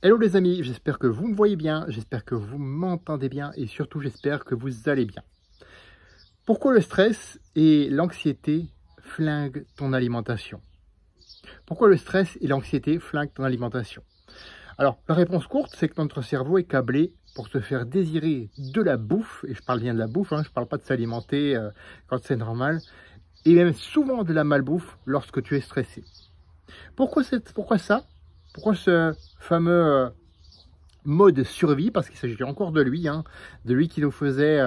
Hello les amis, j'espère que vous me voyez bien, j'espère que vous m'entendez bien et surtout j'espère que vous allez bien. Pourquoi le stress et l'anxiété flinguent ton alimentation? Pourquoi le stress et l'anxiété flinguent ton alimentation? Alors la réponse courte, c'est que notre cerveau est câblé pour te faire désirer de la bouffe, et je parle bien de la bouffe, je ne parle pas de s'alimenter quand c'est normal, et même souvent de la malbouffe lorsque tu es stressé. Pourquoi ça? Pourquoi ce fameux mode survie, parce qu'il s'agit encore de lui qui nous faisait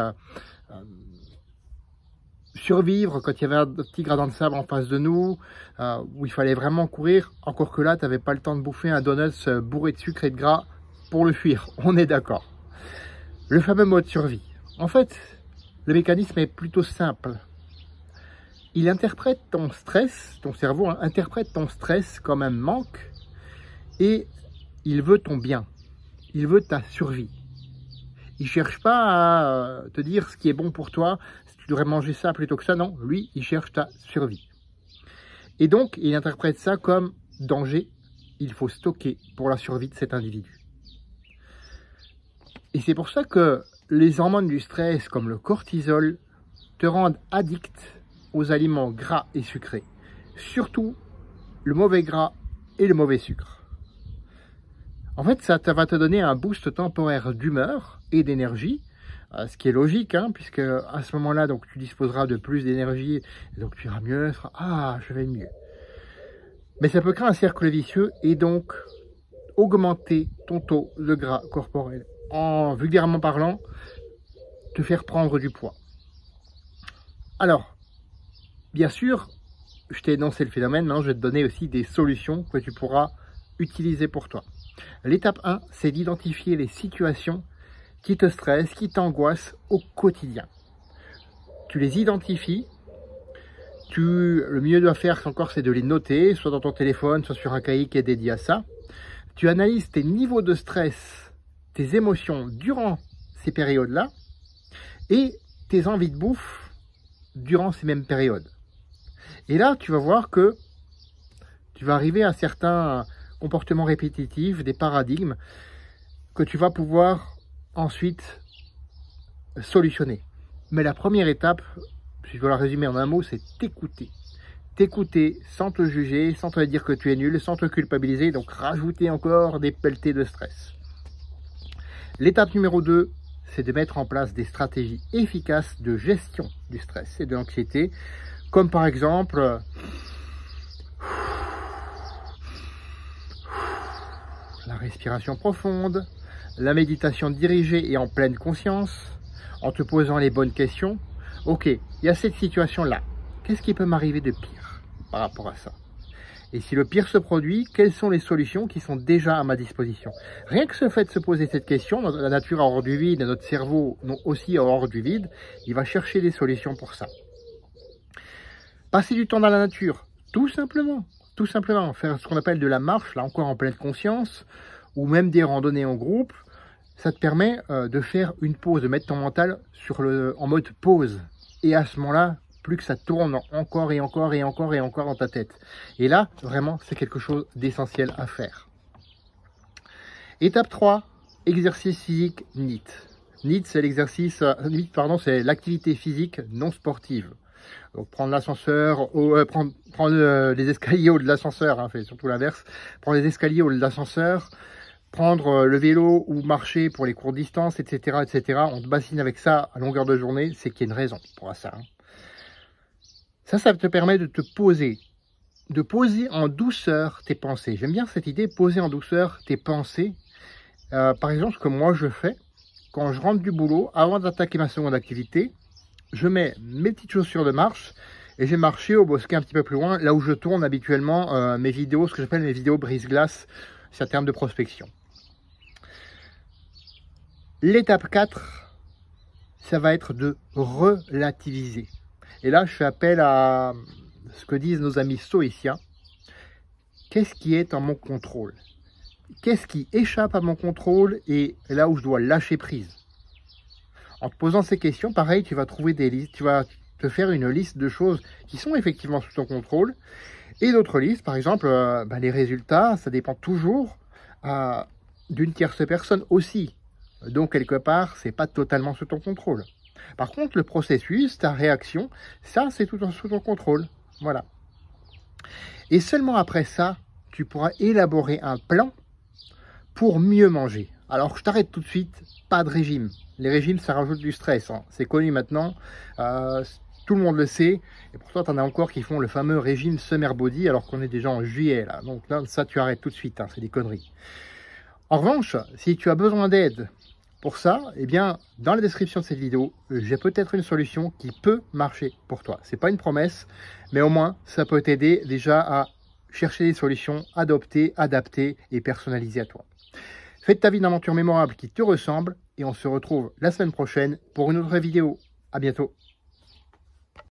survivre quand il y avait un petit gradin de sable en face de nous, où il fallait vraiment courir, encore que là, tu n'avais pas le temps de bouffer un donut bourré de sucre et de gras pour le fuir, on est d'accord. Le fameux mode survie. En fait, le mécanisme est plutôt simple. Il interprète ton stress, ton cerveau interprète ton stress comme un manque et il veut ton bien. Il veut ta survie. Il ne cherche pas à te dire ce qui est bon pour toi, si tu devrais manger ça plutôt que ça. Non, lui, il cherche ta survie. Et donc, il interprète ça comme danger. Il faut stocker pour la survie de cet individu. Et c'est pour ça que les hormones du stress, comme le cortisol, te rendent addict aux aliments gras et sucrés. Surtout le mauvais gras et le mauvais sucre. En fait, ça va te donner un boost temporaire d'humeur et d'énergie, ce qui est logique, puisque à ce moment-là, donc tu disposeras de plus d'énergie, et donc tu iras mieux, tu feras, ah, je vais mieux. Mais ça peut créer un cercle vicieux et donc augmenter ton taux de gras corporel. En vulgairement parlant, te faire prendre du poids. Alors, bien sûr, je t'ai énoncé le phénomène, maintenant je vais te donner aussi des solutions que tu pourras utiliser pour toi. L'étape 1, c'est d'identifier les situations qui te stressent, qui t'angoissent au quotidien. Tu les identifies. Le mieux à faire encore, c'est de les noter, soit dans ton téléphone, soit sur un cahier qui est dédié à ça. Tu analyses tes niveaux de stress, tes émotions durant ces périodes-là et tes envies de bouffe durant ces mêmes périodes. Et là, tu vas voir que tu vas arriver à certains comportements répétitifs, des paradigmes que tu vas pouvoir ensuite solutionner. Mais la première étape, si je dois la résumer en un mot, c'est t'écouter. T'écouter sans te juger, sans te dire que tu es nul, sans te culpabiliser, donc rajouter encore des pelletées de stress. L'étape numéro 2, c'est de mettre en place des stratégies efficaces de gestion du stress et de l'anxiété, comme par exemple la respiration profonde, la méditation dirigée et en pleine conscience, en te posant les bonnes questions. Ok, il y a cette situation-là. Qu'est-ce qui peut m'arriver de pire par rapport à ça? Et si le pire se produit, quelles sont les solutions qui sont déjà à ma disposition? Rien que ce fait de se poser cette question, la nature a horreur du vide et notre cerveau aussi a horreur du vide, il va chercher des solutions pour ça. Passer du temps dans la nature, tout simplement, faire ce qu'on appelle de la marche, là encore en pleine conscience, ou même des randonnées en groupe, ça te permet de faire une pause, de mettre ton mental en mode pause. Et à ce moment-là, plus que ça tourne encore et encore et encore et encore dans ta tête. Et là, vraiment, c'est quelque chose d'essentiel à faire. Étape 3, exercice physique NEAT. NEAT, c'est c'est l'activité physique non sportive. Donc prendre l'ascenseur, prendre les escaliers au de l'ascenseur, fait surtout l'inverse, prendre les escaliers au de l'ascenseur, prendre le vélo ou marcher pour les courtes distances, etc., etc. On te bassine avec ça à longueur de journée, c'est qu'il y a une raison pour ça. Ça te permet de te poser, de poser en douceur tes pensées. J'aime bien cette idée, poser en douceur tes pensées. Par exemple, ce que moi je fais, quand je rentre du boulot, avant d'attaquer ma seconde activité, je mets mes petites chaussures de marche et j'ai marché au bosquet un petit peu plus loin, là où je tourne habituellement mes vidéos, ce que j'appelle mes vidéos brise-glace, c'est un terme de prospection. L'étape 4, ça va être de relativiser. Et là, je fais appel à ce que disent nos amis stoïciens. Qu'est-ce qui est en mon contrôle? Qu'est-ce qui échappe à mon contrôle et là où je dois lâcher prise? En te posant ces questions, pareil, tu vas trouver des listes, tu vas te faire une liste de choses qui sont effectivement sous ton contrôle et d'autres listes, par exemple, les résultats, ça dépend toujours d'une tierce personne aussi. Donc, quelque part, c'est pas totalement sous ton contrôle. Par contre, le processus, ta réaction, ça, c'est tout sous ton contrôle. Voilà. Et seulement après ça, tu pourras élaborer un plan pour mieux manger. Alors, je t'arrête tout de suite, pas de régime. Les régimes, ça rajoute du stress. Hein. C'est connu maintenant, tout le monde le sait. Et pourtant, tu en as encore qui font le fameux régime Summer Body alors qu'on est déjà en juillet. Là. Donc là, ça, tu arrêtes tout de suite. Hein. C'est des conneries. En revanche, si tu as besoin d'aide pour ça, eh bien, dans la description de cette vidéo, j'ai peut-être une solution qui peut marcher pour toi. C'est pas une promesse, mais au moins, ça peut t'aider déjà à chercher des solutions adoptées, adaptées et personnalisées à toi. Fais de ta vie une aventure mémorable qui te ressemble et on se retrouve la semaine prochaine pour une autre vidéo. À bientôt.